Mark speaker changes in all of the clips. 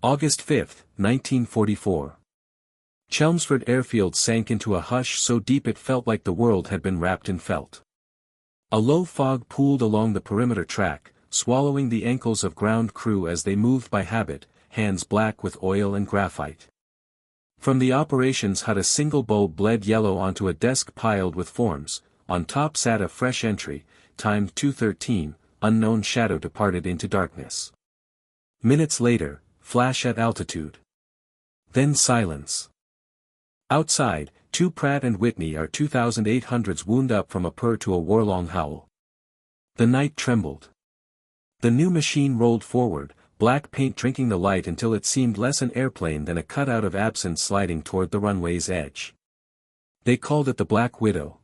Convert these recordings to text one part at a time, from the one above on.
Speaker 1: August 5, 1944. Chelmsford Airfield sank into a hush so deep it felt like the world had been wrapped in felt. A low fog pooled along the perimeter track, swallowing the ankles of ground crew as they moved by habit, hands black with oil and graphite. From the operations hut a single bulb bled yellow onto a desk piled with forms. On top sat a fresh entry, timed 2:13, unknown shadow departed into darkness. Minutes later, flash at altitude. Then silence. Outside, two Pratt & Whitney R2800s wound up from a purr to a warlong howl. The night trembled. The new machine rolled forward, black paint drinking the light until it seemed less an airplane than a cutout of absinthe sliding toward the runway's edge. They called it the Black Widow.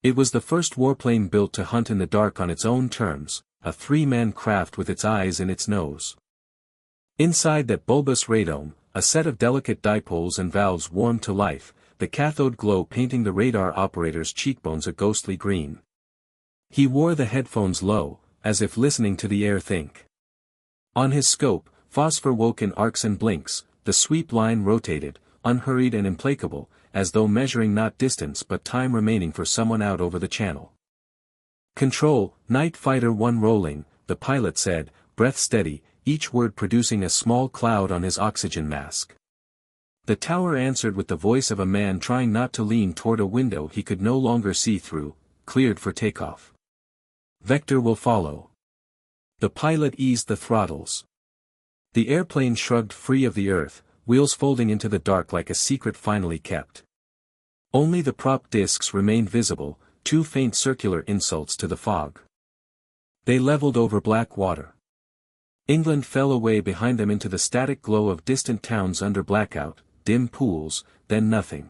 Speaker 1: It was the first warplane built to hunt in the dark on its own terms, a three-man craft with its eyes in its nose. Inside that bulbous radome, a set of delicate dipoles and valves warmed to life, the cathode glow painting the radar operator's cheekbones a ghostly green. He wore the headphones low, as if listening to the air think. On his scope, phosphor woke in arcs and blinks, the sweep line rotated, unhurried and implacable, as though measuring not distance but time remaining for someone out over the channel. "Control, Night Fighter 1 rolling," the pilot said, breath steady, each word producing a small cloud on his oxygen mask. The tower answered with the voice of a man trying not to lean toward a window he could no longer see through, "Cleared for takeoff. Vector will follow." The pilot eased the throttles. The airplane shrugged free of the earth, wheels folding into the dark like a secret finally kept. Only the prop discs remained visible, two faint circular insults to the fog. They leveled over black water. England fell away behind them into the static glow of distant towns under blackout, dim pools, then nothing.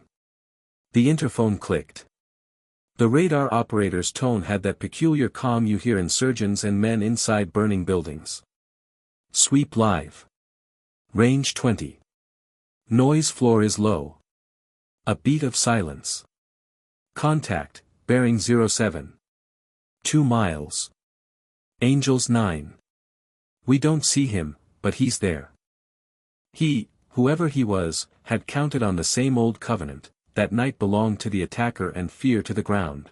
Speaker 1: The interphone clicked. The radar operator's tone had that peculiar calm you hear in surgeons and men inside burning buildings. "Sweep live. Range 20. Noise floor is low." A beat of silence. "Contact, bearing 07. 2 miles. Angels 9. We don't see him, but he's there." He, whoever he was, had counted on the same old covenant, that night belonged to the attacker and fear to the ground.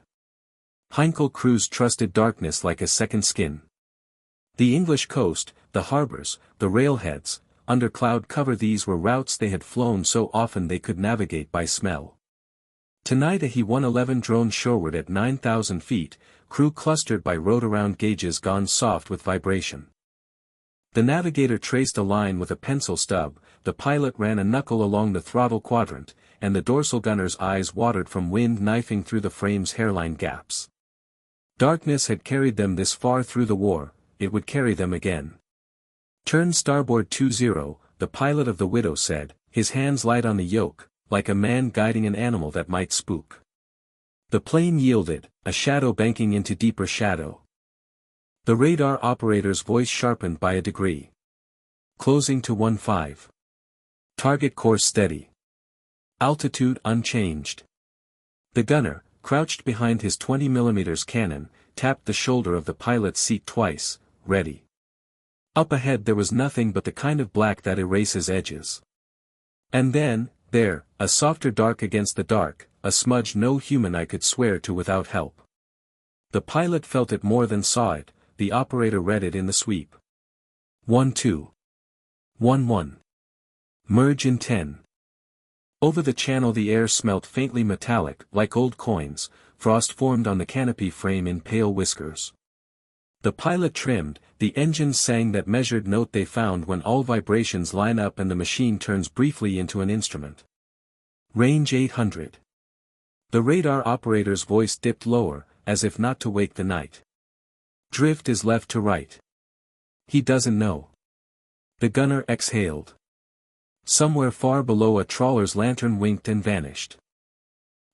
Speaker 1: Heinkel crews trusted darkness like a second skin. The English coast, the harbors, the railheads, under cloud cover, these were routes they had flown so often they could navigate by smell. Tonight a He-111 droned shoreward at 9,000 feet, crew clustered by road-around gauges gone soft with vibration. The navigator traced a line with a pencil stub, the pilot ran a knuckle along the throttle quadrant, and the dorsal gunner's eyes watered from wind knifing through the frame's hairline gaps. Darkness had carried them this far through the war, it would carry them again. "Turn starboard 20, the pilot of the Widow said, his hands light on the yoke, like a man guiding an animal that might spook. The plane yielded, a shadow banking into deeper shadow. The radar operator's voice sharpened by a degree. "Closing to 15. Target course steady. Altitude unchanged." The gunner, crouched behind his 20mm cannon, tapped the shoulder of the pilot's seat twice, "Ready." Up ahead there was nothing but the kind of black that erases edges. And then, there, a softer dark against the dark, a smudge no human eye could swear to without help. The pilot felt it more than saw it, the operator read it in the sweep. 12. 11. Merge in 10. Over the channel the air smelt faintly metallic, like old coins, frost formed on the canopy frame in pale whiskers. The pilot trimmed, the engines sang that measured note they found when all vibrations line up and the machine turns briefly into an instrument. Range 800. The radar operator's voice dipped lower, as if not to wake the night. Drift is left to right. He doesn't know. The gunner exhaled. Somewhere far below a trawler's lantern winked and vanished.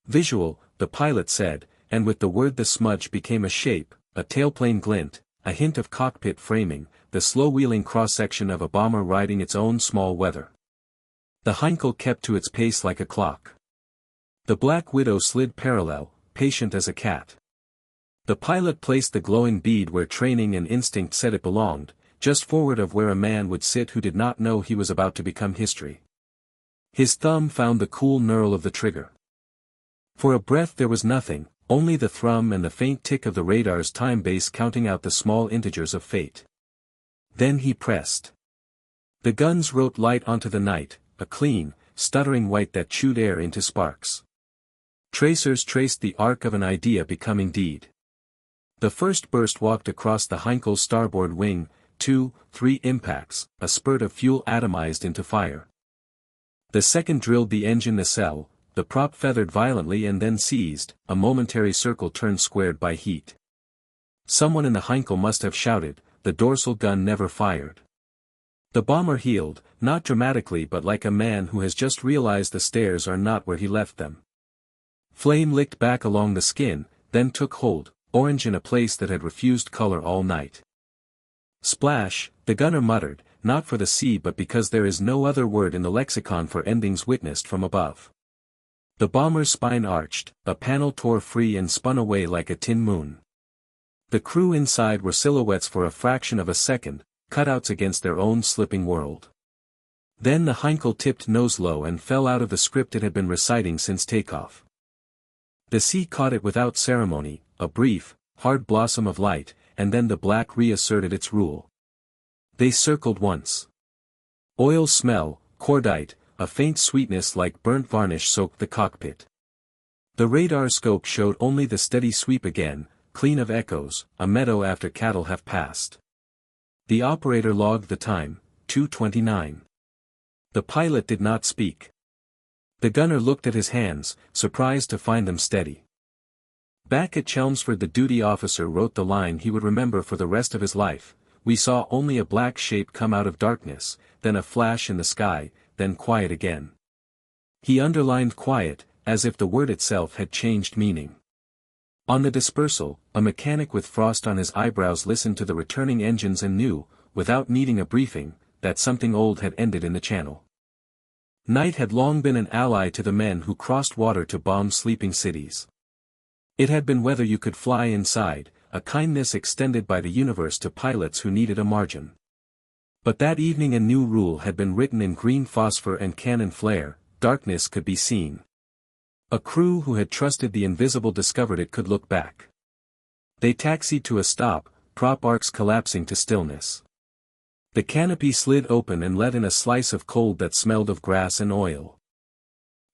Speaker 1: Visual, the pilot said, and with the word the smudge became a shape, a tailplane glint, a hint of cockpit framing, the slow-wheeling cross-section of a bomber riding its own small weather. The Heinkel kept to its pace like a clock. The Black Widow slid parallel, patient as a cat. The pilot placed the glowing bead where training and instinct said it belonged, just forward of where a man would sit who did not know he was about to become history. His thumb found the cool knurl of the trigger. For a breath there was nothing, only the thrum and the faint tick of the radar's time base counting out the small integers of fate. Then he pressed. The guns wrote light onto the night, a clean, stuttering white that chewed air into sparks. Tracers traced the arc of an idea becoming deed. The first burst walked across the Heinkel's starboard wing, 2, 3 impacts, a spurt of fuel atomized into fire. The second drilled the engine nacelle, the prop feathered violently and then seized, a momentary circle turned squared by heat. Someone in the Heinkel must have shouted, the dorsal gun never fired. The bomber heeled, not dramatically but like a man who has just realized the stairs are not where he left them. Flame licked back along the skin, then took hold, orange in a place that had refused color all night. Splash, the gunner muttered, not for the sea but because there is no other word in the lexicon for endings witnessed from above. The bomber's spine arched, a panel tore free and spun away like a tin moon. The crew inside were silhouettes for a fraction of a second, cutouts against their own slipping world. Then the Heinkel tipped nose low and fell out of the script it had been reciting since takeoff. The sea caught it without ceremony, a brief, hard blossom of light, and then the black reasserted its rule. They circled once. Oil smell, cordite, a faint sweetness like burnt varnish soaked the cockpit. The radar scope showed only the steady sweep again, clean of echoes, a meadow after cattle have passed. The operator logged the time, 2:29. The pilot did not speak. The gunner looked at his hands, surprised to find them steady. Back at Chelmsford the duty officer wrote the line he would remember for the rest of his life. We saw only a black shape come out of darkness, then a flash in the sky, then quiet again. He underlined quiet, as if the word itself had changed meaning. On the dispersal, a mechanic with frost on his eyebrows listened to the returning engines and knew, without needing a briefing, that something old had ended in the channel. Night had long been an ally to the men who crossed water to bomb sleeping cities. It had been whether you could fly inside, a kindness extended by the universe to pilots who needed a margin. But that evening a new rule had been written in green phosphor and cannon flare, darkness could be seen. A crew who had trusted the invisible discovered it could look back. They taxied to a stop, prop arcs collapsing to stillness. The canopy slid open and let in a slice of cold that smelled of grass and oil.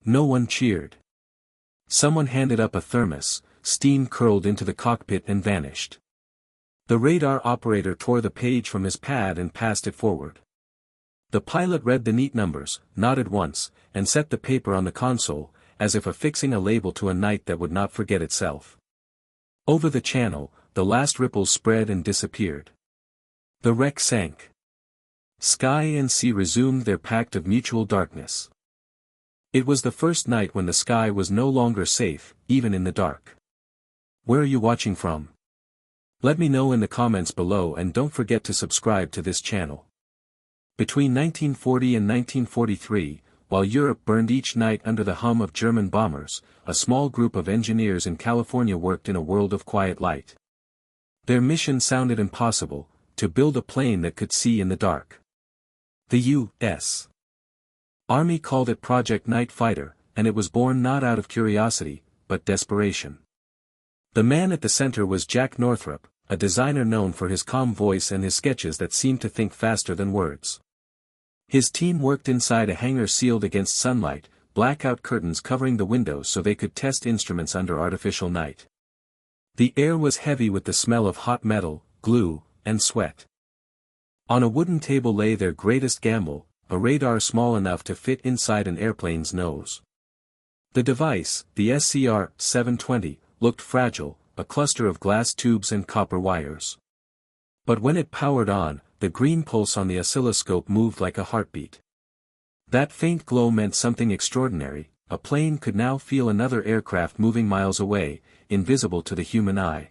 Speaker 1: No one cheered. Someone handed up a thermos, steam curled into the cockpit and vanished. The radar operator tore the page from his pad and passed it forward. The pilot read the neat numbers, nodded once, and set the paper on the console, as if affixing a label to a night that would not forget itself. Over the channel, the last ripples spread and disappeared. The wreck sank. Sky and sea resumed their pact of mutual darkness. It was the first night when the sky was no longer safe, even in the dark. Where are you watching from? Let me know in the comments below and don't forget to subscribe to this channel. Between 1940 and 1943, while Europe burned each night under the hum of German bombers, a small group of engineers in California worked in a world of quiet light. Their mission sounded impossible, to build a plane that could see in the dark. The U.S. Army called it Project Night Fighter, and it was born not out of curiosity, but desperation. The man at the center was Jack Northrop, a designer known for his calm voice and his sketches that seemed to think faster than words. His team worked inside a hangar sealed against sunlight, blackout curtains covering the windows so they could test instruments under artificial night. The air was heavy with the smell of hot metal, glue, and sweat. On a wooden table lay their greatest gamble, a radar small enough to fit inside an airplane's nose. The device, the SCR-720, looked fragile, a cluster of glass tubes and copper wires. But when it powered on, the green pulse on the oscilloscope moved like a heartbeat. That faint glow meant something extraordinary. A plane could now feel another aircraft moving miles away, invisible to the human eye.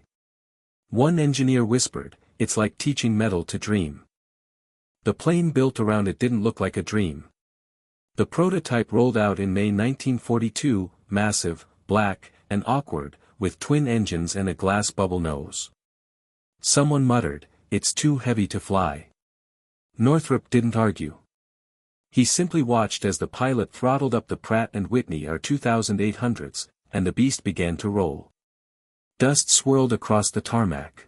Speaker 1: One engineer whispered, "It's like teaching metal to dream." The plane built around it didn't look like a dream. The prototype rolled out in May 1942, massive, black, and awkward, with twin engines and a glass bubble nose. Someone muttered, "It's too heavy to fly." Northrop didn't argue. He simply watched as the pilot throttled up the Pratt & Whitney R2800s, and the beast began to roll. Dust swirled across the tarmac.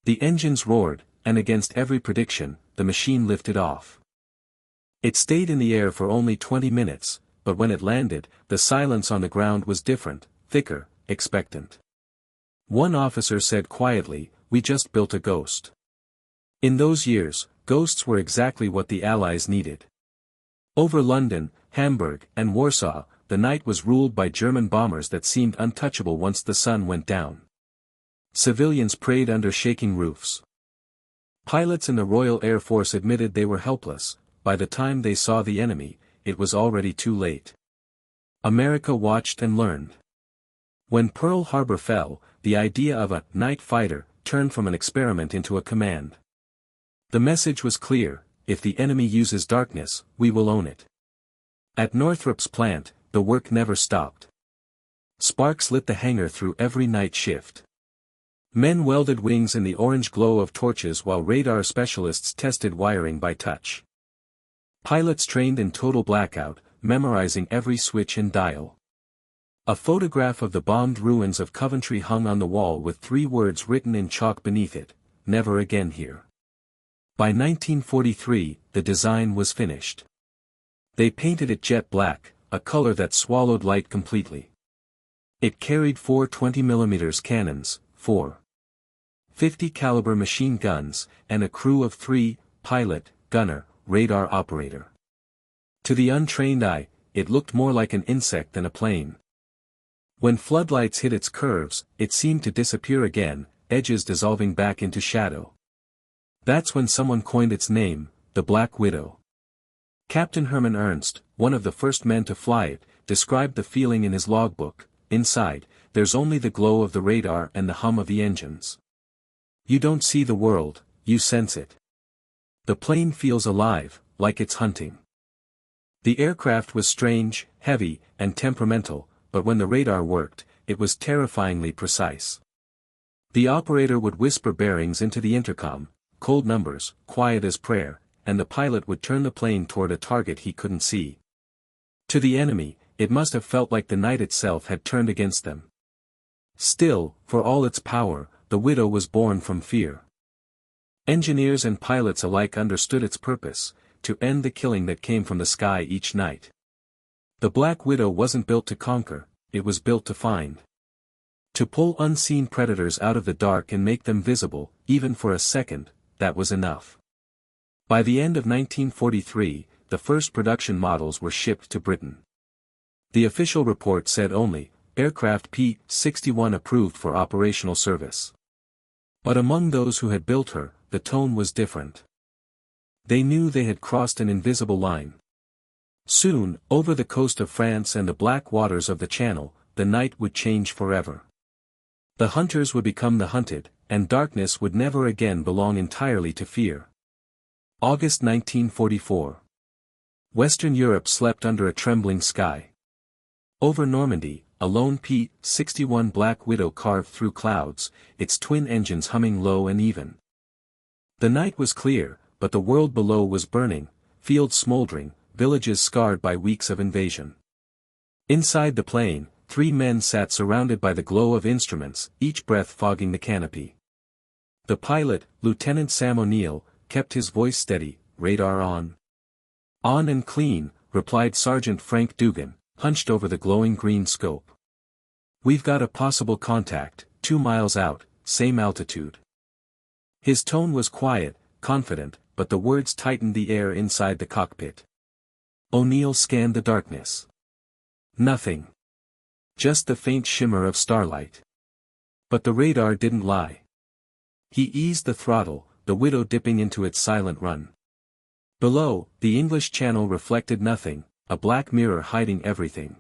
Speaker 1: The engines roared, and against every prediction, the machine lifted off. It stayed in the air for only 20 minutes, but when it landed, the silence on the ground was different, thicker, expectant. One officer said quietly, "We just built a ghost." In those years, ghosts were exactly what the Allies needed. Over London, Hamburg, and Warsaw, the night was ruled by German bombers that seemed untouchable once the sun went down. Civilians prayed under shaking roofs. Pilots in the Royal Air Force admitted they were helpless. By the time they saw the enemy, it was already too late. America watched and learned. When Pearl Harbor fell, the idea of a night fighter turned from an experiment into a command. The message was clear: if the enemy uses darkness, we will own it. At Northrop's plant, the work never stopped. Sparks lit the hangar through every night shift. Men welded wings in the orange glow of torches while radar specialists tested wiring by touch. Pilots trained in total blackout, memorizing every switch and dial. A photograph of the bombed ruins of Coventry hung on the wall with 3 words written in chalk beneath it: "Never again here." By 1943, the design was finished. They painted it jet black, a color that swallowed light completely. It carried 4 20mm cannons, 4 .50 caliber machine guns, and a crew of 3, pilot, gunner, radar operator. To the untrained eye, it looked more like an insect than a plane. When floodlights hit its curves, it seemed to disappear again, edges dissolving back into shadow. That's when someone coined its name, the Black Widow. Captain Herman Ernst, one of the first men to fly it, described the feeling in his logbook: "Inside, there's only the glow of the radar and the hum of the engines. You don't see the world, you sense it. The plane feels alive, like it's hunting." The aircraft was strange, heavy, and temperamental, but when the radar worked, it was terrifyingly precise. The operator would whisper bearings into the intercom, cold numbers, quiet as prayer, and the pilot would turn the plane toward a target he couldn't see. To the enemy, it must have felt like the night itself had turned against them. Still, for all its power, the Widow was born from fear. Engineers and pilots alike understood its purpose: to end the killing that came from the sky each night. The Black Widow wasn't built to conquer, it was built to find. To pull unseen predators out of the dark and make them visible, even for a second, that was enough. By the end of 1943, the first production models were shipped to Britain. The official report said only, "Aircraft P-61 approved for operational service." But among those who had built her, the tone was different. They knew they had crossed an invisible line. Soon, over the coast of France and the black waters of the Channel, the night would change forever. The hunters would become the hunted, and darkness would never again belong entirely to fear. August 1944. Western Europe slept under a trembling sky. Over Normandy, a lone P-61 Black Widow carved through clouds, its twin engines humming low and even. The night was clear, but the world below was burning, fields smoldering, villages scarred by weeks of invasion. Inside the plane, 3 men sat surrounded by the glow of instruments, each breath fogging the canopy. The pilot, Lieutenant Sam O'Neill, kept his voice steady: "Radar on." "On and clean," replied Sergeant Frank Dugan, hunched over the glowing green scope. "We've got a possible contact, 2 miles out, same altitude." His tone was quiet, confident, but the words tightened the air inside the cockpit. O'Neill scanned the darkness. Nothing. Just the faint shimmer of starlight. But the radar didn't lie. He eased the throttle, the Widow dipping into its silent run. Below, the English Channel reflected nothing, a black mirror hiding everything.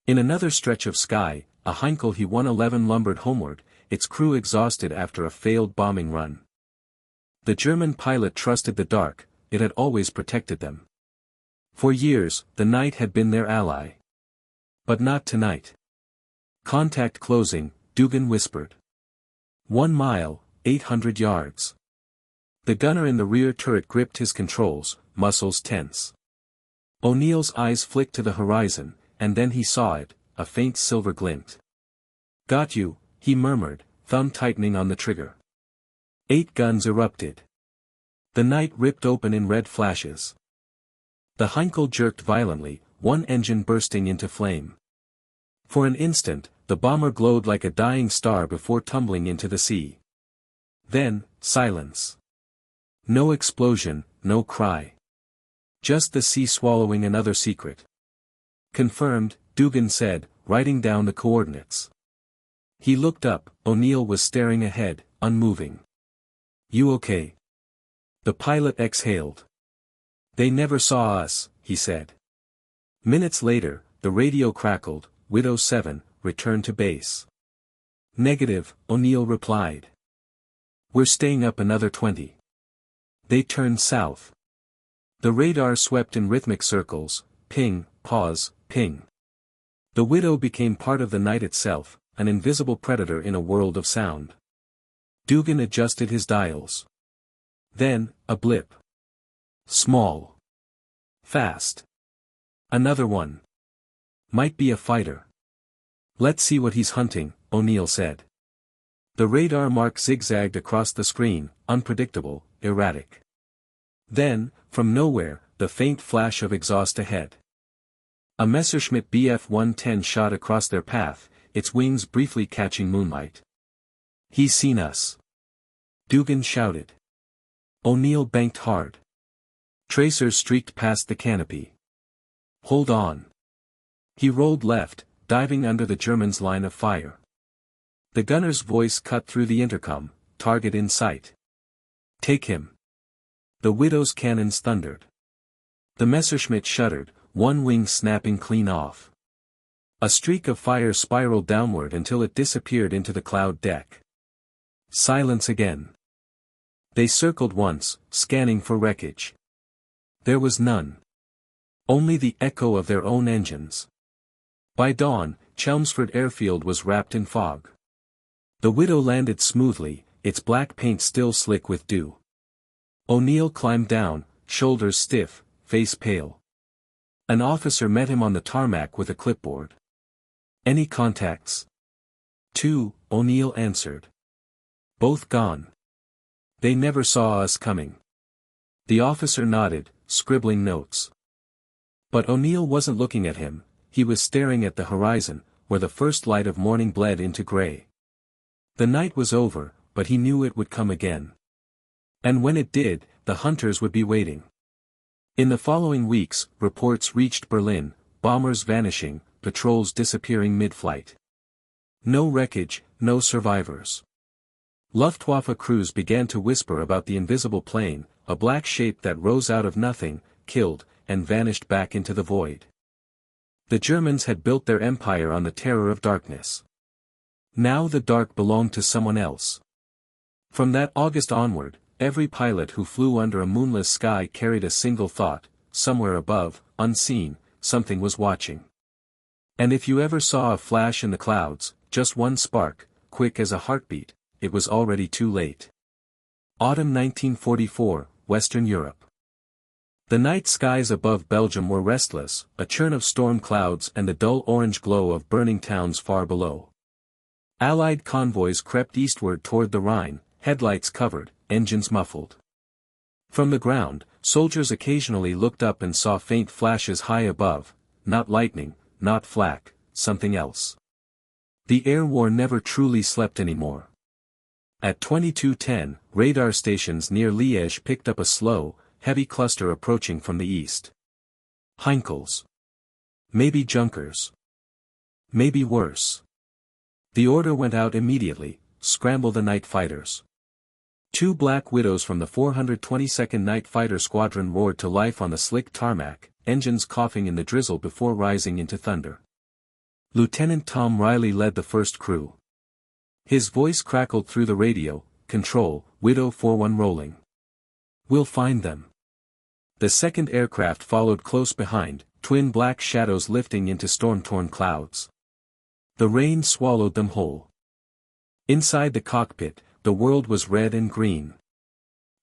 Speaker 1: In another stretch of sky, a Heinkel He-111 lumbered homeward, its crew exhausted after a failed bombing run. The German pilot trusted the dark, it had always protected them. For years, the night had been their ally. But not tonight. "Contact closing," Dugan whispered. 1 mile, 800 yards. The gunner in the rear turret gripped his controls, muscles tense. O'Neill's eyes flicked to the horizon, and then he saw it, a faint silver glint. "Got you," he murmured, thumb tightening on the trigger. 8 guns erupted. The night ripped open in red flashes. The Heinkel jerked violently, one engine bursting into flame. For an instant, the bomber glowed like a dying star before tumbling into the sea. Then, silence. No explosion, no cry. Just the sea swallowing another secret. "Confirmed," Dugan said, writing down the coordinates. He looked up, O'Neill was staring ahead, unmoving. "You okay?" The pilot exhaled. "They never saw us," he said. Minutes later, the radio crackled, "Widow 7, return to base." "Negative," O'Neill replied. "We're staying up another 20. They turned south. The radar swept in rhythmic circles, ping, pause, ping. The Widow became part of the night itself, an invisible predator in a world of sound. Dugan adjusted his dials. Then, a blip. Small. Fast. Another one. Might be a fighter. "Let's see what he's hunting," O'Neill said. The radar mark zigzagged across the screen, unpredictable, erratic. Then, from nowhere, the faint flash of exhaust ahead. A Messerschmitt Bf-110 shot across their path, its wings briefly catching moonlight. "He's seen us!" Dugan shouted. O'Neill banked hard. Tracers streaked past the canopy. "Hold on." He rolled left, diving under the Germans' line of fire. The gunner's voice cut through the intercom, "Target in sight. Take him." The Widow's cannons thundered. The Messerschmitt shuddered, one wing snapping clean off. A streak of fire spiraled downward until it disappeared into the cloud deck. Silence again. They circled once, scanning for wreckage. There was none. Only the echo of their own engines. By dawn, Chelmsford Airfield was wrapped in fog. The Widow landed smoothly, its black paint still slick with dew. O'Neill climbed down, shoulders stiff, face pale. An officer met him on the tarmac with a clipboard. "Any contacts?" "2," O'Neill answered. "Both gone. They never saw us coming." The officer nodded, scribbling notes. But O'Neill wasn't looking at him, he was staring at the horizon, where the first light of morning bled into gray. The night was over, but he knew it would come again. And when it did, the hunters would be waiting. In the following weeks, reports reached Berlin, bombers vanishing, patrols disappearing mid-flight. No wreckage, no survivors. Luftwaffe crews began to whisper about the invisible plane, a black shape that rose out of nothing, killed, and vanished back into the void. The Germans had built their empire on the terror of darkness. Now the dark belonged to someone else. From that August onward, every pilot who flew under a moonless sky carried a single thought: somewhere above, unseen, something was watching. And if you ever saw a flash in the clouds, just one spark, quick as a heartbeat, it was already too late. Autumn 1944, Western Europe. The night skies above Belgium were restless, a churn of storm clouds and the dull orange glow of burning towns far below. Allied convoys crept eastward toward the Rhine, headlights covered, engines muffled. From the ground, soldiers occasionally looked up and saw faint flashes high above, not lightning, not flak, something else. The air war never truly slept anymore. At 22:10, radar stations near Liège picked up a slow, heavy cluster approaching from the east. Heinkels. Maybe Junkers. Maybe worse. The order went out immediately: scramble the night fighters. 2 Black Widows from the 422nd Night Fighter Squadron roared to life on the slick tarmac, engines coughing in the drizzle before rising into thunder. Lieutenant Tom Riley led the first crew. His voice crackled through the radio: "Control, Widow 4-1 rolling. We'll find them." The second aircraft followed close behind, twin black shadows lifting into storm-torn clouds. The rain swallowed them whole. Inside the cockpit, the world was red and green.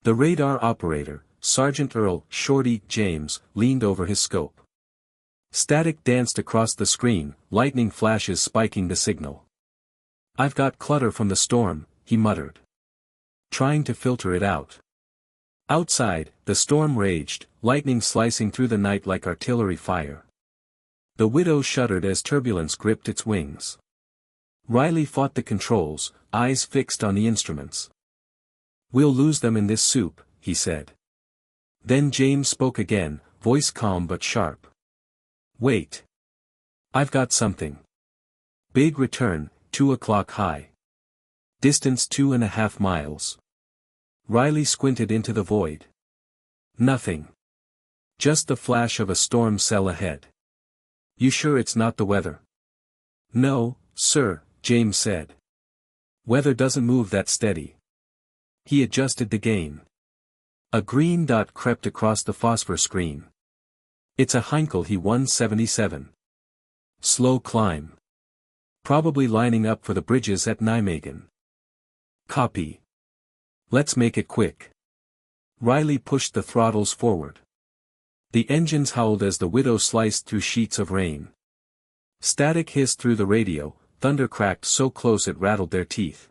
Speaker 1: The radar operator, Sergeant Earl "Shorty" James, leaned over his scope. Static danced across the screen, lightning flashes spiking the signal. "I've got clutter from the storm," he muttered, trying to filter it out. Outside, the storm raged, lightning slicing through the night like artillery fire. The Widow shuddered as turbulence gripped its wings. Riley fought the controls, eyes fixed on the instruments. "We'll lose them in this soup," he said. Then James spoke again, voice calm but sharp. "Wait. I've got something. Big return, 2 o'clock high. Distance 2.5 miles. Riley squinted into the void. Nothing. Just the flash of a storm cell ahead. "You sure it's not the weather?" "No, sir," James said. "Weather doesn't move that steady." He adjusted the gain. A green dot crept across the phosphor screen. "It's a Heinkel He 177. Slow climb. Probably lining up for the bridges at Nijmegen." "Copy. Let's make it quick." Riley pushed the throttles forward. The engines howled as the Widow sliced through sheets of rain. Static hissed through the radio, thunder cracked so close it rattled their teeth.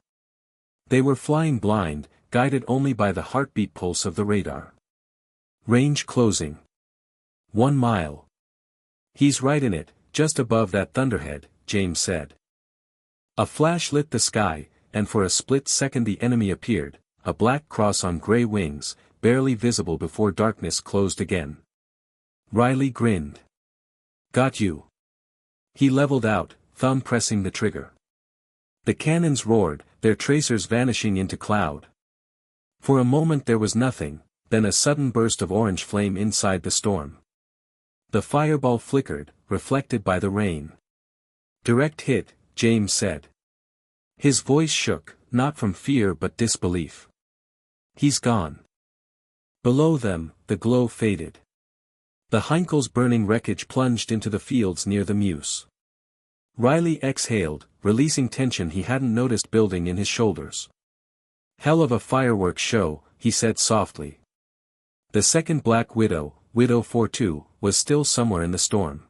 Speaker 1: They were flying blind, guided only by the heartbeat pulse of the radar. "Range closing. 1 mile. He's right in it, just above that thunderhead," James said. A flash lit the sky, and for a split second the enemy appeared, a black cross on gray wings, barely visible before darkness closed again. Riley grinned. "Got you." He leveled out, thumb pressing the trigger. The cannons roared, their tracers vanishing into cloud. For a moment there was nothing, then a sudden burst of orange flame inside the storm. The fireball flickered, reflected by the rain. "Direct hit," James said. His voice shook, not from fear but disbelief. "He's gone." Below them, the glow faded. The Heinkel's burning wreckage plunged into the fields near the Meuse. Riley exhaled, releasing tension he hadn't noticed building in his shoulders. "Hell of a fireworks show," he said softly. The second Black Widow, Widow 42, was still somewhere in the storm.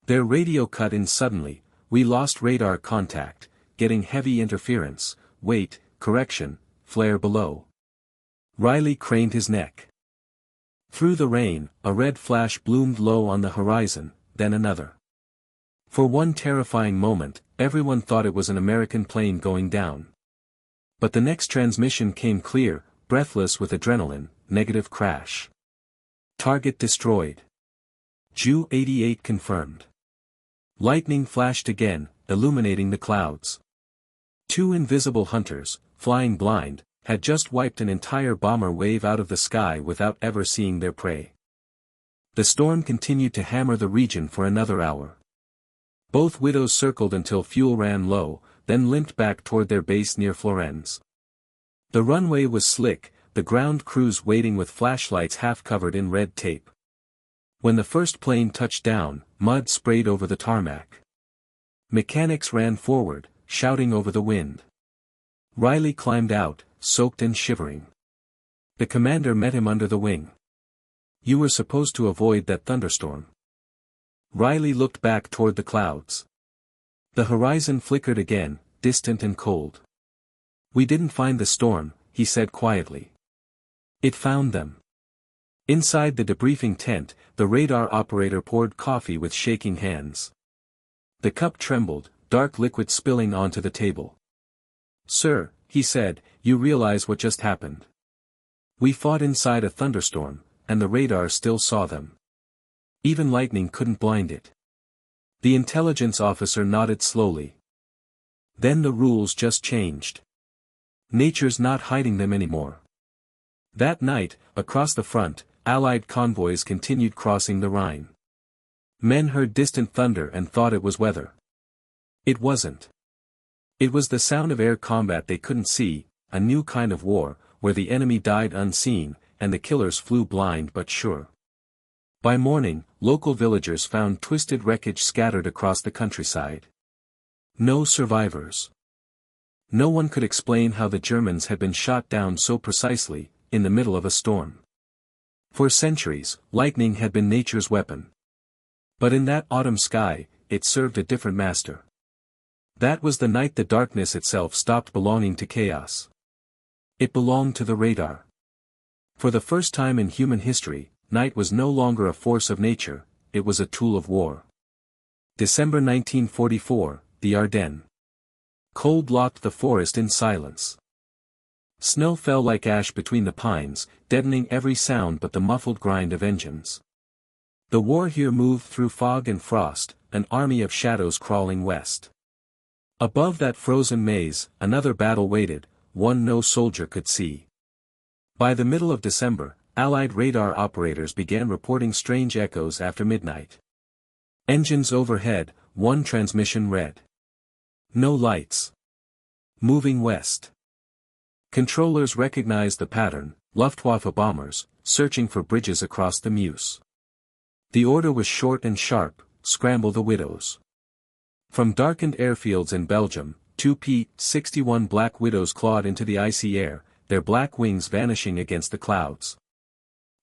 Speaker 1: Their radio cut in suddenly. "We lost radar contact, getting heavy interference, wait, correction, flare below." Riley craned his neck. Through the rain, a red flash bloomed low on the horizon, then another. For one terrifying moment, everyone thought it was an American plane going down. But the next transmission came clear, breathless with adrenaline, negative crash. Target destroyed. Ju 88 confirmed. Lightning flashed again, illuminating the clouds. 2 invisible hunters, flying blind, had just wiped an entire bomber wave out of the sky without ever seeing their prey. The storm continued to hammer the region for another hour. Both Widows circled until fuel ran low, then limped back toward their base near Florenz. The runway was slick, the ground crews waiting with flashlights half covered in red tape. When the first plane touched down, mud sprayed over the tarmac. Mechanics ran forward, shouting over the wind. Riley climbed out, soaked and shivering. The commander met him under the wing. "You were supposed to avoid that thunderstorm." Riley looked back toward the clouds. The horizon flickered again, distant and cold. "We didn't find the storm," he said quietly. "It found them." Inside the debriefing tent, the radar operator poured coffee with shaking hands. The cup trembled, dark liquid spilling onto the table. "Sir," he said, "you realize what just happened. We fought inside a thunderstorm, and the radar still saw them. Even lightning couldn't blind it." The intelligence officer nodded slowly. "Then the rules just changed. Nature's not hiding them anymore." That night, across the front, Allied convoys continued crossing the Rhine. Men heard distant thunder and thought it was weather. It wasn't. It was the sound of air combat they couldn't see, a new kind of war, where the enemy died unseen, and the killers flew blind but sure. By morning, local villagers found twisted wreckage scattered across the countryside. No survivors. No one could explain how the Germans had been shot down so precisely, in the middle of a storm. For centuries, lightning had been nature's weapon. But in that autumn sky, it served a different master. That was the night the darkness itself stopped belonging to chaos. It belonged to the radar. For the first time in human history, night was no longer a force of nature, it was a tool of war. December 1944, the Ardennes. Cold locked the forest in silence. Snow fell like ash between the pines, deadening every sound but the muffled grind of engines. The war here moved through fog and frost, an army of shadows crawling west. Above that frozen maze, another battle waited, one no soldier could see. By the middle of December, Allied radar operators began reporting strange echoes after midnight. Engines overhead, one transmission read. No lights. Moving west. Controllers recognized the pattern, Luftwaffe bombers, searching for bridges across the Meuse. The order was short and sharp, scramble the widows. From darkened airfields in Belgium, two P-61 Black Widows clawed into the icy air, their black wings vanishing against the clouds.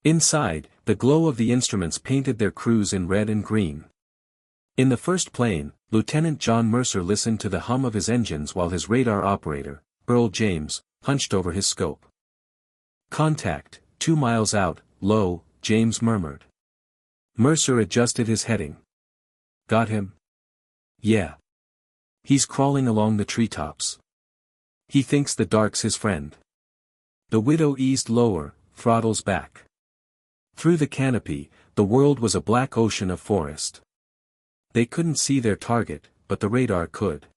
Speaker 1: Inside, the glow of the instruments painted their crews in red and green. In the first plane, Lieutenant John Mercer listened to the hum of his engines while his radar operator, Earl James, hunched over his scope. "Contact, 2 miles out, low," James murmured. Mercer adjusted his heading. "Got him?" "Yeah. He's crawling along the treetops. He thinks the dark's his friend." The Widow eased lower, throttles back. Through the canopy, the world was a black ocean of forest. They couldn't see their target, but the radar could.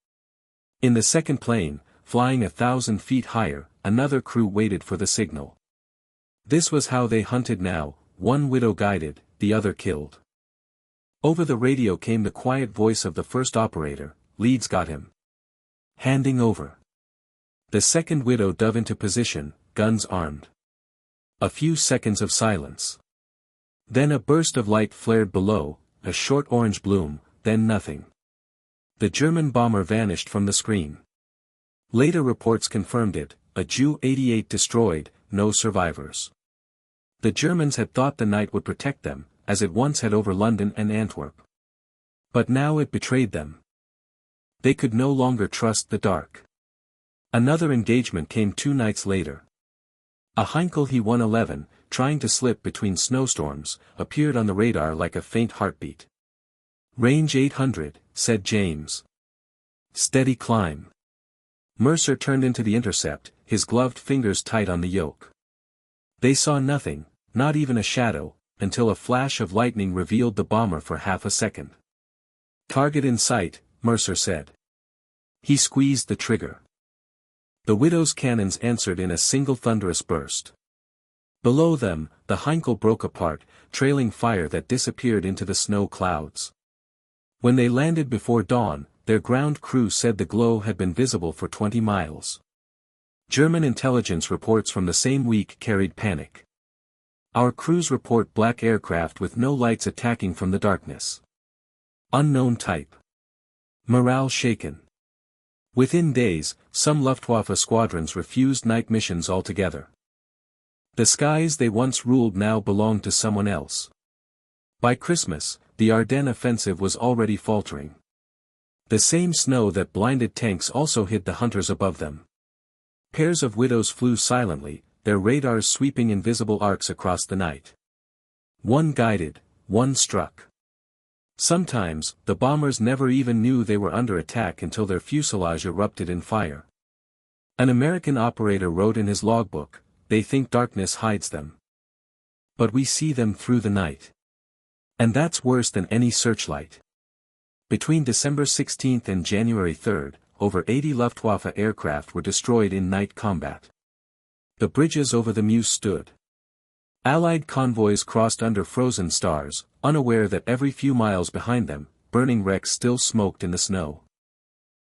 Speaker 1: In the second plane, flying 1,000 feet higher, another crew waited for the signal. This was how they hunted now, one widow guided, the other killed. Over the radio came the quiet voice of the first operator, "Leeds got him. Handing over." The second widow dove into position, guns armed. A few seconds of silence. Then a burst of light flared below, a short orange bloom, then nothing. The German bomber vanished from the screen. Later reports confirmed it, a Ju-88 destroyed, no survivors. The Germans had thought the night would protect them, as it once had over London and Antwerp. But now it betrayed them. They could no longer trust the dark. Another engagement came 2 nights later. A Heinkel He-111, trying to slip between snowstorms, appeared on the radar like a faint heartbeat. "Range 800, said James. "Steady climb." Mercer turned into the intercept, his gloved fingers tight on the yoke. They saw nothing, not even a shadow, until a flash of lightning revealed the bomber for half a second. "Target in sight," Mercer said. He squeezed the trigger. The Widow's cannons answered in a single thunderous burst. Below them, the Heinkel broke apart, trailing fire that disappeared into the snow clouds. When they landed before dawn, their ground crew said the glow had been visible for 20 miles. German intelligence reports from the same week carried panic. "Our crews report black aircraft with no lights attacking from the darkness. Unknown type. Morale shaken." Within days, some Luftwaffe squadrons refused night missions altogether. The skies they once ruled now belonged to someone else. By Christmas, the Ardennes offensive was already faltering. The same snow that blinded tanks also hid the hunters above them. Pairs of widows flew silently, their radars sweeping invisible arcs across the night. One guided, one struck. Sometimes, the bombers never even knew they were under attack until their fuselage erupted in fire. An American operator wrote in his logbook, "They think darkness hides them. But we see them through the night. And that's worse than any searchlight." Between December 16 and January 3, over 80 Luftwaffe aircraft were destroyed in night combat. The bridges over the Meuse stood. Allied convoys crossed under frozen stars, unaware that every few miles behind them, burning wrecks still smoked in the snow.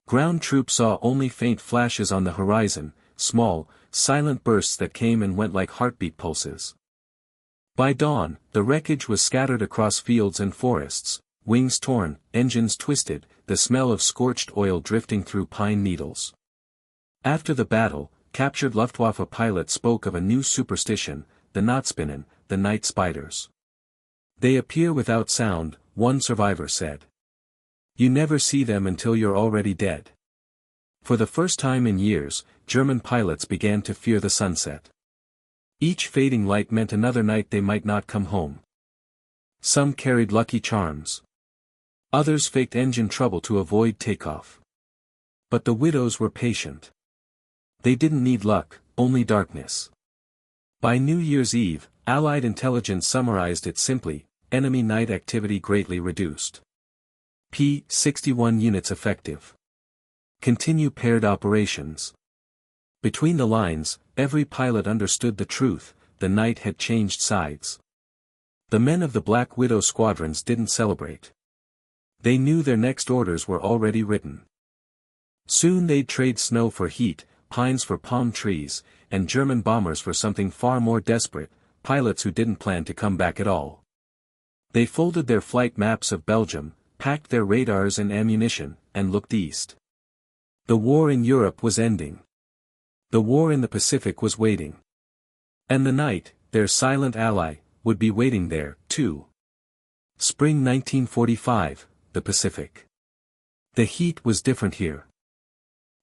Speaker 1: Ground troops saw only faint flashes on the horizon, small, silent bursts that came and went like heartbeat pulses. By dawn, the wreckage was scattered across fields and forests, wings torn, engines twisted, the smell of scorched oil drifting through pine needles. After the battle, captured Luftwaffe pilot spoke of a new superstition, the Nachtspinnen, the night spiders. They appear without sound, one survivor said. You never see them until you're already dead. For the first time in years, German pilots began to fear the sunset. Each fading light meant another night they might not come home. Some carried lucky charms. Others faked engine trouble to avoid takeoff. But the widows were patient. They didn't need luck, only darkness. By New Year's Eve, Allied intelligence summarized it simply: enemy night activity greatly reduced. P-61 units effective. Continue paired operations. Between the lines, every pilot understood the truth: the night had changed sides. The men of the Black Widow squadrons didn't celebrate. They knew their next orders were already written. Soon they'd trade snow for heat, pines for palm trees, and German bombers for something far more desperate, pilots who didn't plan to come back at all. They folded their flight maps of Belgium, packed their radars and ammunition, and looked east. The war in Europe was ending. The war in the Pacific was waiting. And the night, their silent ally, would be waiting there, too. Spring 1945, the Pacific. The heat was different here.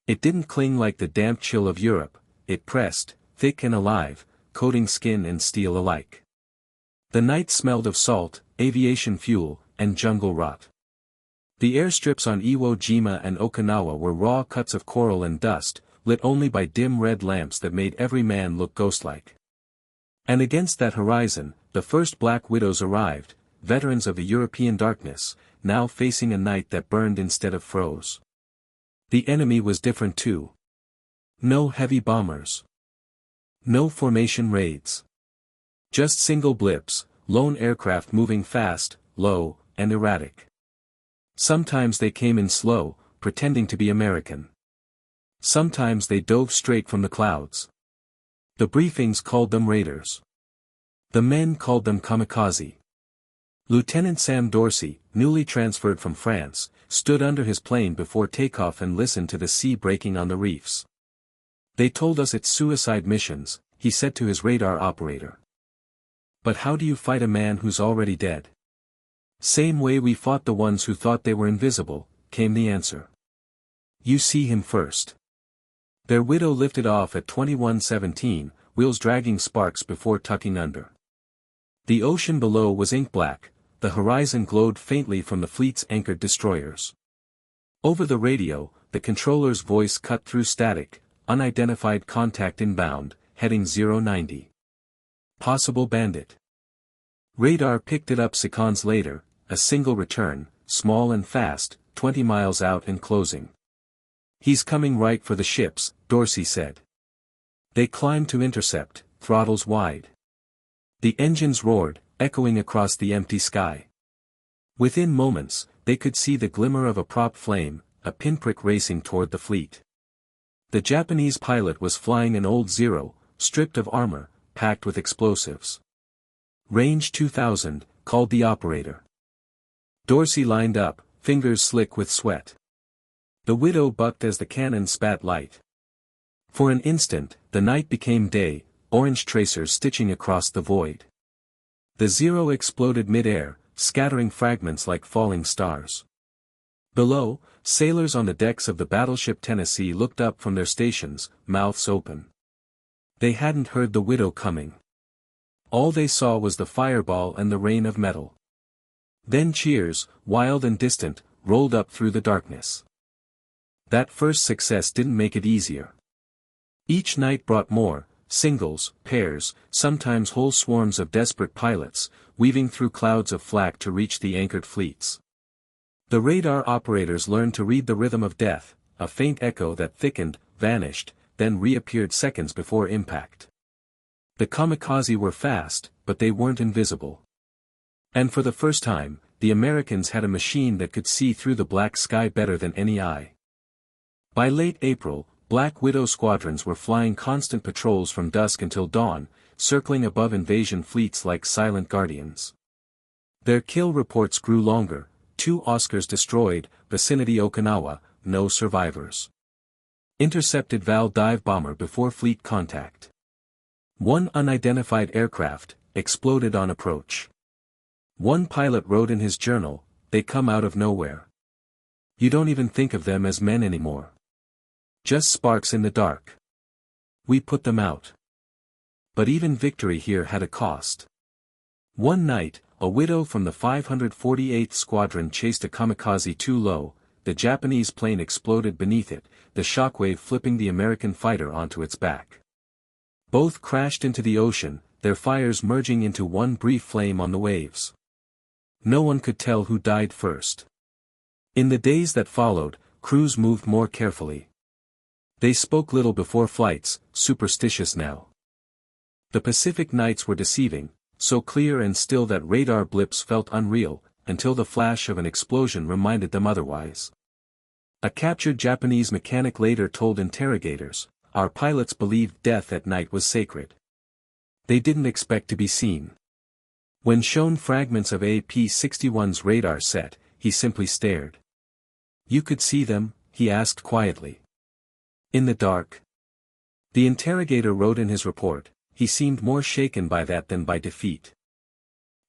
Speaker 1: It didn't cling like the damp chill of Europe, it pressed, thick and alive, coating skin and steel alike. The night smelled of salt, aviation fuel, and jungle rot. The airstrips on Iwo Jima and Okinawa were raw cuts of coral and dust, lit only by dim red lamps that made every man look ghostlike. And against that horizon, the first Black Widows arrived, veterans of the European darkness, now facing a night that burned instead of froze. The enemy was different too. No heavy bombers. No formation raids. Just single blips, lone aircraft moving fast, low, and erratic. Sometimes they came in slow, pretending to be American. Sometimes they dove straight from the clouds. The briefings called them raiders. The men called them kamikaze. Lieutenant Sam Dorsey, newly transferred from France, stood under his plane before takeoff and listened to the sea breaking on the reefs. They told us it's suicide missions, he said to his radar operator. But how do you fight a man who's already dead? Same way we fought the ones who thought they were invisible, came the answer. You see him first. Their widow lifted off at 21:17, wheels dragging sparks before tucking under. The ocean below was ink black, the horizon glowed faintly from the fleet's anchored destroyers. Over the radio, the controller's voice cut through static: unidentified contact inbound, heading 090. Possible bandit. Radar picked it up seconds later, a single return, small and fast, 20 miles out and closing. He's coming right for the ships, Dorsey said. They climbed to intercept, throttles wide. The engines roared, echoing across the empty sky. Within moments, they could see the glimmer of a prop flame, a pinprick racing toward the fleet. The Japanese pilot was flying an old Zero, stripped of armor, packed with explosives. Range 2000, called the operator. Dorsey lined up, fingers slick with sweat. The widow bucked as the cannon spat light. For an instant, the night became day, orange tracers stitching across the void. The Zero exploded mid-air, scattering fragments like falling stars. Below, sailors on the decks of the battleship Tennessee looked up from their stations, mouths open. They hadn't heard the widow coming. All they saw was the fireball and the rain of metal. Then cheers, wild and distant, rolled up through the darkness. That first success didn't make it easier. Each night brought more, singles, pairs, sometimes whole swarms of desperate pilots, weaving through clouds of flak to reach the anchored fleets. The radar operators learned to read the rhythm of death, a faint echo that thickened, vanished, then reappeared seconds before impact. The kamikaze were fast, but they weren't invisible. And for the first time, the Americans had a machine that could see through the black sky better than any eye. By late April, Black Widow squadrons were flying constant patrols from dusk until dawn, circling above invasion fleets like silent guardians. Their kill reports grew longer: 2 Oscars destroyed, vicinity Okinawa, no survivors. Intercepted Val dive bomber before fleet contact. One unidentified aircraft exploded on approach. One pilot wrote in his journal, "They come out of nowhere. You don't even think of them as men anymore. Just sparks in the dark. We put them out." But even victory here had a cost. One night, a widow from the 548th Squadron chased a kamikaze too low. The Japanese plane exploded beneath it, the shockwave flipping the American fighter onto its back. Both crashed into the ocean, their fires merging into one brief flame on the waves. No one could tell who died first. In the days that followed, crews moved more carefully. They spoke little before flights, superstitious now. The Pacific nights were deceiving, so clear and still that radar blips felt unreal, until the flash of an explosion reminded them otherwise. A captured Japanese mechanic later told interrogators, "Our pilots believed death at night was sacred. They didn't expect to be seen." When shown fragments of AP-61's radar set, he simply stared. "You could see them?" he asked quietly. "In the dark?" The interrogator wrote in his report, "He seemed more shaken by that than by defeat."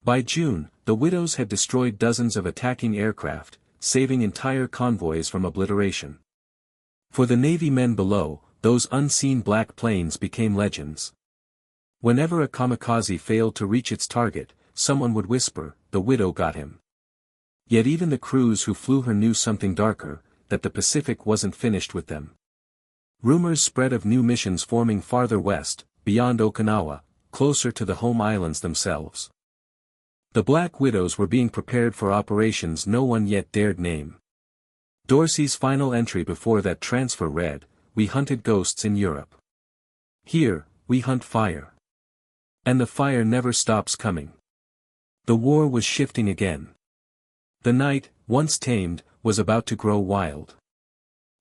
Speaker 1: By June, the Widows had destroyed dozens of attacking aircraft, saving entire convoys from obliteration. For the Navy men below, those unseen black planes became legends. Whenever a kamikaze failed to reach its target, someone would whisper, "The Widow got him." Yet even the crews who flew her knew something darker, that the Pacific wasn't finished with them. Rumors spread of new missions forming farther west, beyond Okinawa, closer to the home islands themselves. The Black Widows were being prepared for operations no one yet dared name. Dorsey's final entry before that transfer read, "We hunted ghosts in Europe. Here, we hunt fire. And the fire never stops coming." The war was shifting again. The night, once tamed, was about to grow wild.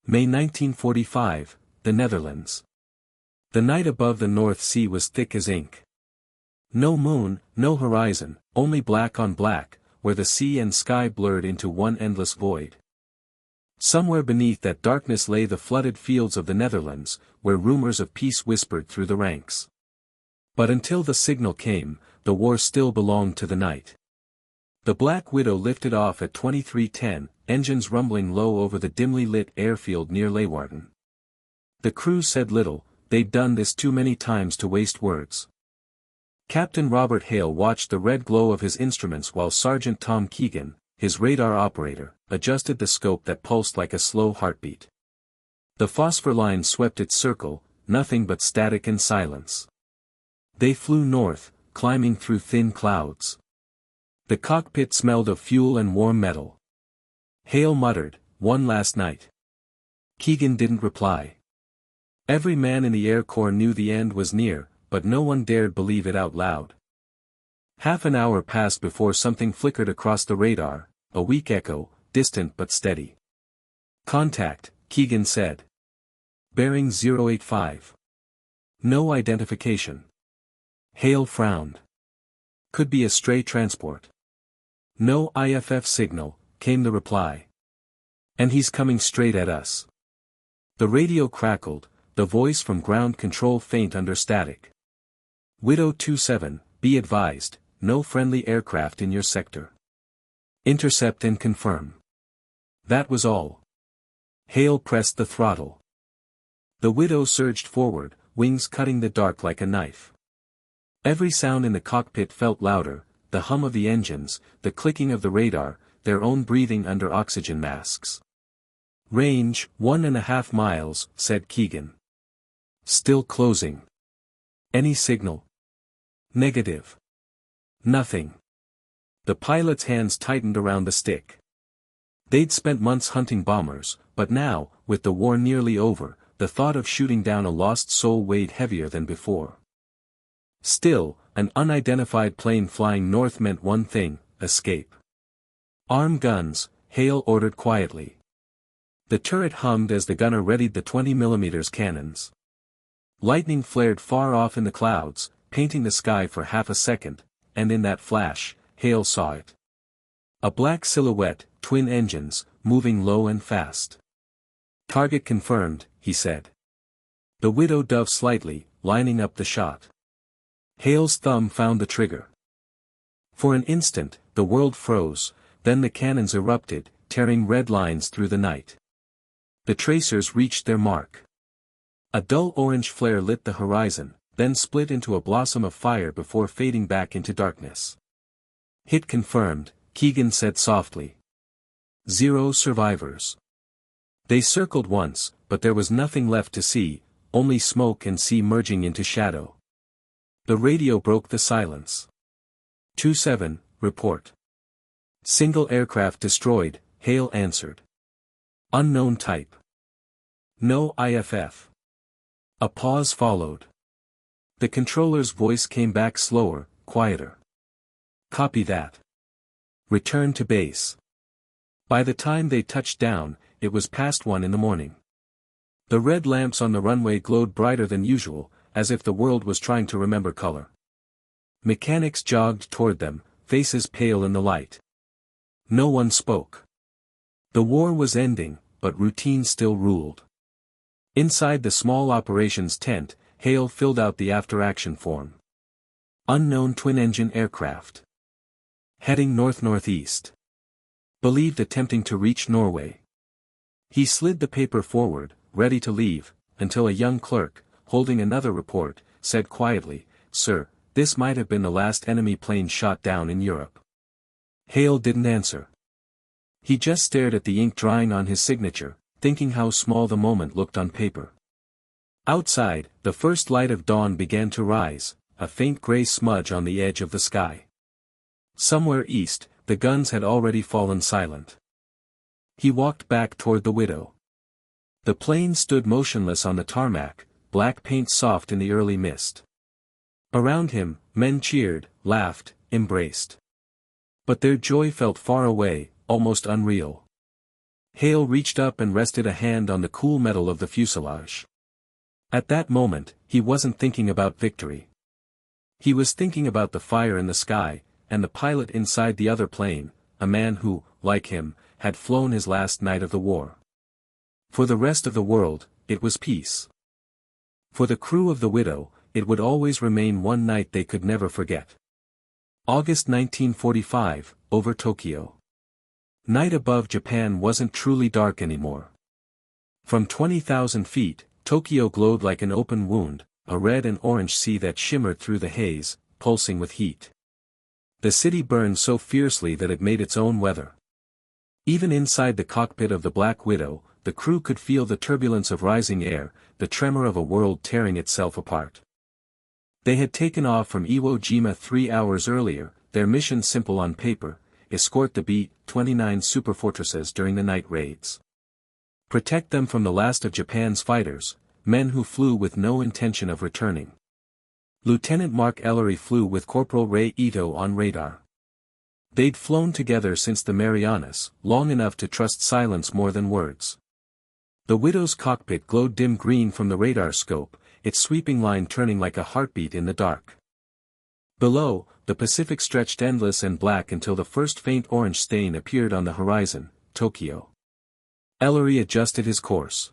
Speaker 1: May 1945, the Netherlands. The night above the North Sea was thick as ink. No moon, no horizon, only black on black, where the sea and sky blurred into one endless void. Somewhere beneath that darkness lay the flooded fields of the Netherlands, where rumors of peace whispered through the ranks. But until the signal came, the war still belonged to the night. The Black Widow lifted off at 23:10, engines rumbling low over the dimly lit airfield near Leeuwarden. The crew said little, they'd done this too many times to waste words. Captain Robert Hale watched the red glow of his instruments while Sergeant Tom Keegan, his radar operator, adjusted the scope that pulsed like a slow heartbeat. The phosphor line swept its circle, nothing but static and silence. They flew north, climbing through thin clouds. The cockpit smelled of fuel and warm metal. Hale muttered, "One last night." Keegan didn't reply. Every man in the Air Corps knew the end was near, but no one dared believe it out loud. Half an hour passed before something flickered across the radar, a weak echo, distant but steady. "Contact," Keegan said. "Bearing 085. No identification." Hale frowned. "Could be a stray transport." "No IFF signal," came the reply. "And he's coming straight at us." The radio crackled, the voice from ground control faint under static. "Widow 27, be advised, no friendly aircraft in your sector. Intercept and confirm." That was all. Hale pressed the throttle. The Widow surged forward, wings cutting the dark like a knife. Every sound in the cockpit felt louder, the hum of the engines, the clicking of the radar, their own breathing under oxygen masks. "Range, 1.5 miles, said Keegan. "Still closing." "Any signal?" "Negative." "Nothing." The pilot's hands tightened around the stick. They'd spent months hunting bombers, but now, with the war nearly over, the thought of shooting down a lost soul weighed heavier than before. Still, an unidentified plane flying north meant one thing, escape. "Arm guns," Hale ordered quietly. The turret hummed as the gunner readied the 20mm cannons. Lightning flared far off in the clouds, painting the sky for half a second, and in that flash, Hale saw it. A black silhouette, twin engines, moving low and fast. Target confirmed, he said. The Widow dove slightly, lining up the shot. Hale's thumb found the trigger. For an instant, the world froze, then the cannons erupted, tearing red lines through the night. The tracers reached their mark. A dull orange flare lit the horizon, then split into a blossom of fire before fading back into darkness. Hit confirmed, Keegan said softly. 0 survivors. They circled once, but there was nothing left to see, only smoke and sea merging into shadow. The radio broke the silence. 2-7, report. Single aircraft destroyed, Hale answered. Unknown type. No IFF. A pause followed. The controller's voice came back slower, quieter. Copy that. Return to base. By the time they touched down, it was past 1 in the morning. The red lamps on the runway glowed brighter than usual, as if the world was trying to remember color. Mechanics jogged toward them, faces pale in the light. No one spoke. The war was ending, but routine still ruled. Inside the small operations tent, Hale filled out the after-action form. Unknown twin-engine aircraft. Heading north-northeast. Believed attempting to reach Norway. He slid the paper forward, ready to leave, until a young clerk, holding another report, said quietly, "Sir, this might have been the last enemy plane shot down in Europe." Hale didn't answer. He just stared at the ink drying on his signature, thinking how small the moment looked on paper. Outside, the first light of dawn began to rise, a faint gray smudge on the edge of the sky. Somewhere east, the guns had already fallen silent. He walked back toward the Widow. The plane stood motionless on the tarmac, black paint soft in the early mist. Around him, men cheered, laughed, embraced. But their joy felt far away, almost unreal. Hale reached up and rested a hand on the cool metal of the fuselage. At that moment, he wasn't thinking about victory. He was thinking about the fire in the sky, and the pilot inside the other plane, a man who, like him, had flown his last night of the war. For the rest of the world, it was peace. For the crew of the Widow, it would always remain one night they could never forget. August 1945, over Tokyo. Night above Japan wasn't truly dark anymore. From 20,000 feet, Tokyo glowed like an open wound, a red and orange sea that shimmered through the haze, pulsing with heat. The city burned so fiercely that it made its own weather. Even inside the cockpit of the Black Widow, the crew could feel the turbulence of rising air, the tremor of a world tearing itself apart. They had taken off from Iwo Jima 3 hours earlier, their mission simple on paper: escort the B-29 superfortresses during the night raids. Protect them from the last of Japan's fighters, men who flew with no intention of returning. Lieutenant Mark Ellery flew with Corporal Ray Ito on radar. They'd flown together since the Marianas, long enough to trust silence more than words. The Widow's cockpit glowed dim green from the radar scope, its sweeping line turning like a heartbeat in the dark. Below, the Pacific stretched endless and black until the first faint orange stain appeared on the horizon, Tokyo. Ellery adjusted his course.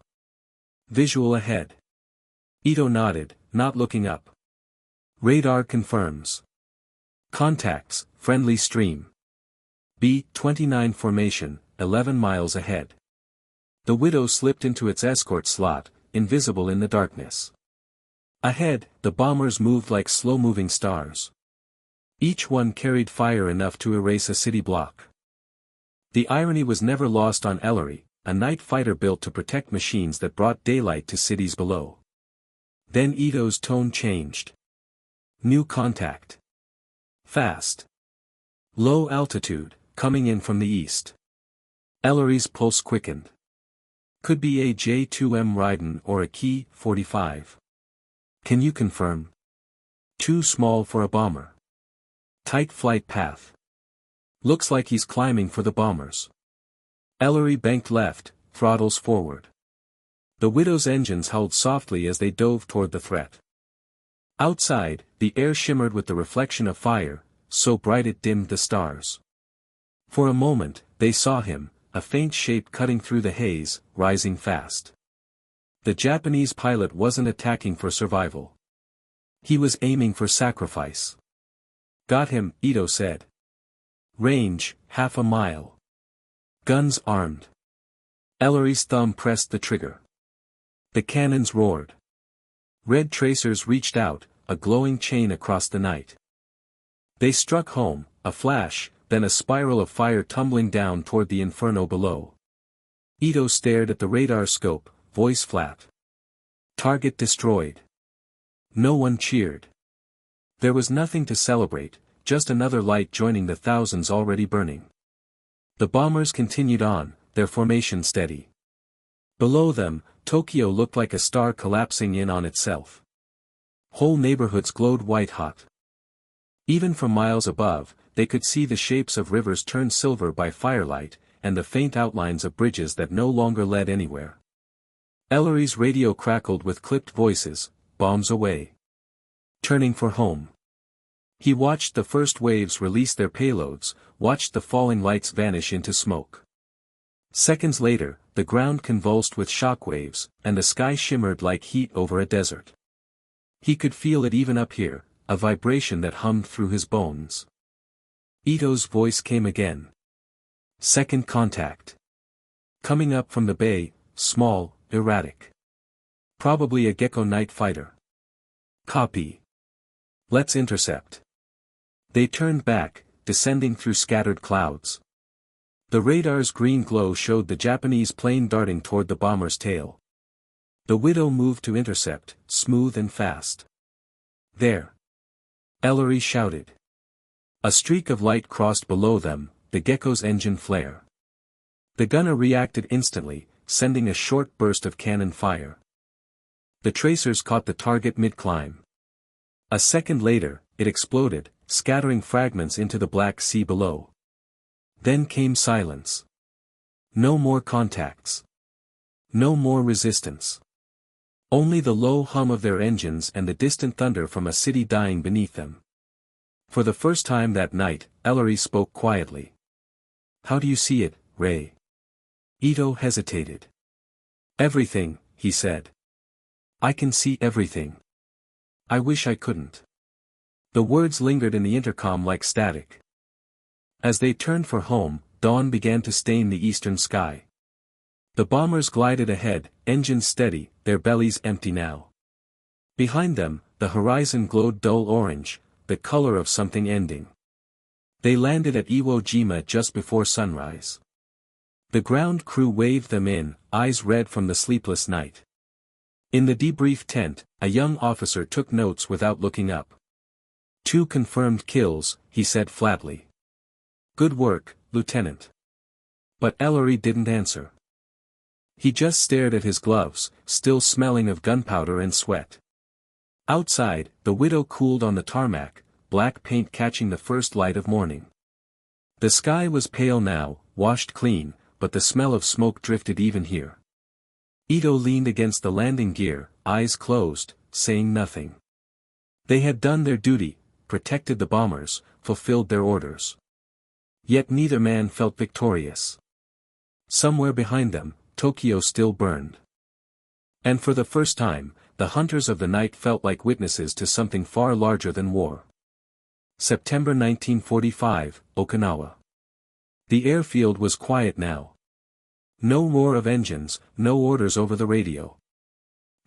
Speaker 1: Visual ahead. Ito nodded, not looking up. Radar confirms. Contacts, friendly stream. B-29 formation, 11 miles ahead. The Widow slipped into its escort slot, invisible in the darkness. Ahead, the bombers moved like slow-moving stars. Each one carried fire enough to erase a city block. The irony was never lost on Ellery, a night fighter built to protect machines that brought daylight to cities below. Then Ito's tone changed. New contact. Fast. Low altitude, coming in from the east. Ellery's pulse quickened. Could be a J-2M Raiden or a Ki 45. Can you confirm? Too small for a bomber. Tight flight path. Looks like he's climbing for the bombers. Ellery banked left, throttles forward. The Widow's engines howled softly as they dove toward the threat. Outside, the air shimmered with the reflection of fire, so bright it dimmed the stars. For a moment, they saw him, a faint shape cutting through the haze, rising fast. The Japanese pilot wasn't attacking for survival. He was aiming for sacrifice. Got him, Ito said. Range, half a mile. Guns armed. Ellery's thumb pressed the trigger. The cannons roared. Red tracers reached out, a glowing chain across the night. They struck home, a flash, then a spiral of fire tumbling down toward the inferno below. Ito stared at the radar scope, voice flat. Target destroyed. No one cheered. There was nothing to celebrate, just another light joining the thousands already burning. The bombers continued on, their formation steady. Below them, Tokyo looked like a star collapsing in on itself. Whole neighborhoods glowed white-hot. Even from miles above, they could see the shapes of rivers turn silver by firelight, and the faint outlines of bridges that no longer led anywhere. Ellery's radio crackled with clipped voices, bombs away. Turning for home. He watched the first waves release their payloads, watched the falling lights vanish into smoke. Seconds later, the ground convulsed with shock waves, and the sky shimmered like heat over a desert. He could feel it even up here, a vibration that hummed through his bones. Ito's voice came again. Second contact. Coming up from the bay, small, erratic. Probably a Gecko night fighter. Copy. Let's intercept. They turned back, descending through scattered clouds. The radar's green glow showed the Japanese plane darting toward the bomber's tail. The Widow moved to intercept, smooth and fast. There. Ellery shouted. A streak of light crossed below them, the Gecko's engine flare. The gunner reacted instantly, sending a short burst of cannon fire. The tracers caught the target mid-climb. A second later, it exploded, scattering fragments into the Black Sea below. Then came silence. No more contacts. No more resistance. Only the low hum of their engines and the distant thunder from a city dying beneath them. For the first time that night, Ellery spoke quietly. How do you see it, Ray? Ito hesitated. Everything, he said. I can see everything. I wish I couldn't. The words lingered in the intercom like static. As they turned for home, dawn began to stain the eastern sky. The bombers glided ahead, engines steady, their bellies empty now. Behind them, the horizon glowed dull orange, the color of something ending. They landed at Iwo Jima just before sunrise. The ground crew waved them in, eyes red from the sleepless night. In the debrief tent, a young officer took notes without looking up. 2 confirmed kills, he said flatly. Good work, Lieutenant. But Ellery didn't answer. He just stared at his gloves, still smelling of gunpowder and sweat. Outside, the Widow cooled on the tarmac, black paint catching the first light of morning. The sky was pale now, washed clean, but the smell of smoke drifted even here. Ito leaned against the landing gear, eyes closed, saying nothing. They had done their duty, protected the bombers, fulfilled their orders. Yet neither man felt victorious. Somewhere behind them, Tokyo still burned. And for the first time, the hunters of the night felt like witnesses to something far larger than war. September 1945, Okinawa. The airfield was quiet now. No roar of engines, no orders over the radio.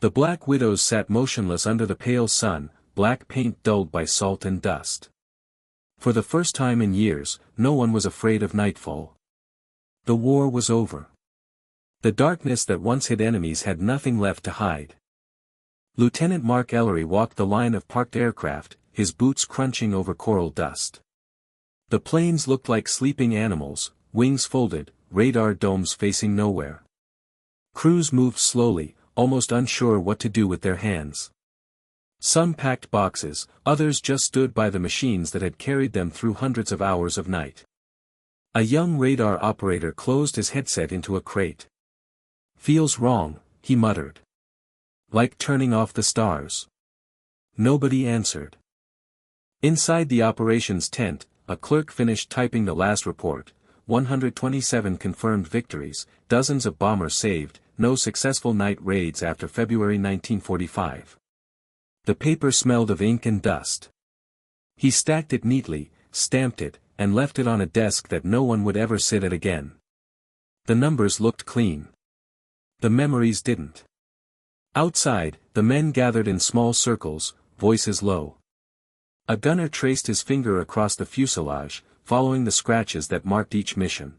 Speaker 1: The Black Widows sat motionless under the pale sun, black paint dulled by salt and dust. For the first time in years, no one was afraid of nightfall. The war was over. The darkness that once hid enemies had nothing left to hide. Lieutenant Mark Ellery walked the line of parked aircraft, his boots crunching over coral dust. The planes looked like sleeping animals, wings folded, radar domes facing nowhere. Crews moved slowly, almost unsure what to do with their hands. Some packed boxes, others just stood by the machines that had carried them through hundreds of hours of night. A young radar operator closed his headset into a crate. Feels wrong, he muttered. Like turning off the stars. Nobody answered. Inside the operations tent, a clerk finished typing the last report, 127 confirmed victories, dozens of bombers saved, no successful night raids after February 1945. The paper smelled of ink and dust. He stacked it neatly, stamped it, and left it on a desk that no one would ever sit at again. The numbers looked clean. The memories didn't. Outside, the men gathered in small circles, voices low. A gunner traced his finger across the fuselage, following the scratches that marked each mission.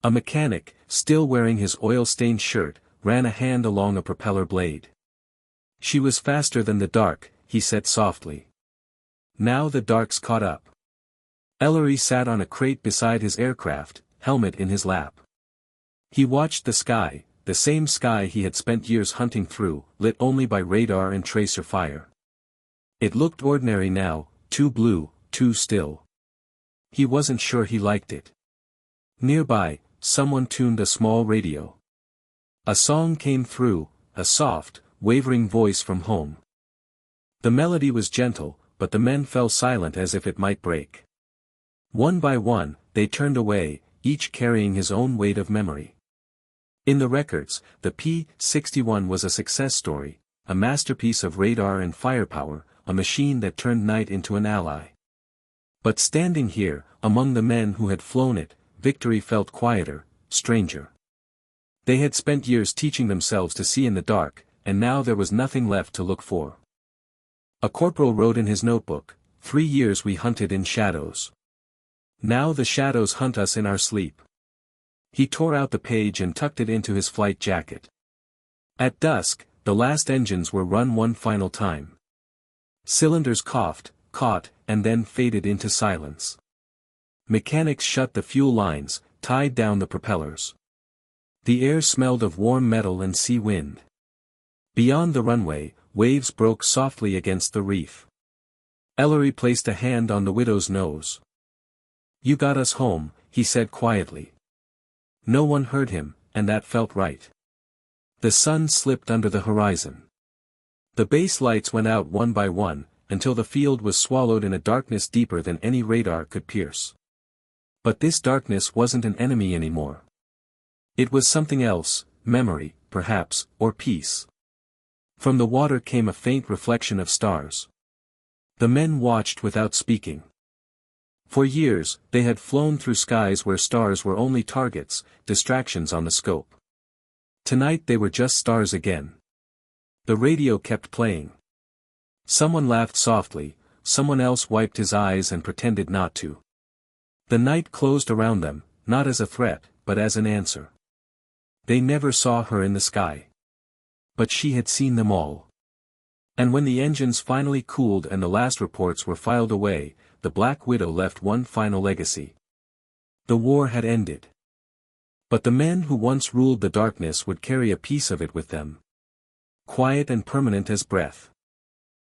Speaker 1: A mechanic, still wearing his oil-stained shirt, ran a hand along a propeller blade. She was faster than the dark, he said softly. Now the dark's caught up. Ellery sat on a crate beside his aircraft, helmet in his lap. He watched the sky, the same sky he had spent years hunting through, lit only by radar and tracer fire. It looked ordinary now, too blue, too still. He wasn't sure he liked it. Nearby, someone tuned a small radio. A song came through, a soft, wavering voice from home. The melody was gentle, but the men fell silent as if it might break. One by one, they turned away, each carrying his own weight of memory. In the records, the P-61 was a success story, a masterpiece of radar and firepower, a machine that turned night into an ally. But standing here, among the men who had flown it, victory felt quieter, stranger. They had spent years teaching themselves to see in the dark, and now there was nothing left to look for. A corporal wrote in his notebook, 3 years we hunted in shadows. Now the shadows hunt us in our sleep. He tore out the page and tucked it into his flight jacket. At dusk, the last engines were run one final time. Cylinders coughed, caught, and then faded into silence. Mechanics shut the fuel lines, tied down the propellers. The air smelled of warm metal and sea wind. Beyond the runway, waves broke softly against the reef. Ellery placed a hand on the widow's nose. "You got us home," he said quietly. No one heard him, and that felt right. The sun slipped under the horizon. The base lights went out one by one, until the field was swallowed in a darkness deeper than any radar could pierce. But this darkness wasn't an enemy anymore. It was something else, memory, perhaps, or peace. From the water came a faint reflection of stars. The men watched without speaking. For years, they had flown through skies where stars were only targets, distractions on the scope. Tonight they were just stars again. The radio kept playing. Someone laughed softly, someone else wiped his eyes and pretended not to. The night closed around them, not as a threat, but as an answer. They never saw her in the sky. But she had seen them all. And when the engines finally cooled and the last reports were filed away, the Black Widow left one final legacy. The war had ended. But the men who once ruled the darkness would carry a piece of it with them. Quiet and permanent as breath.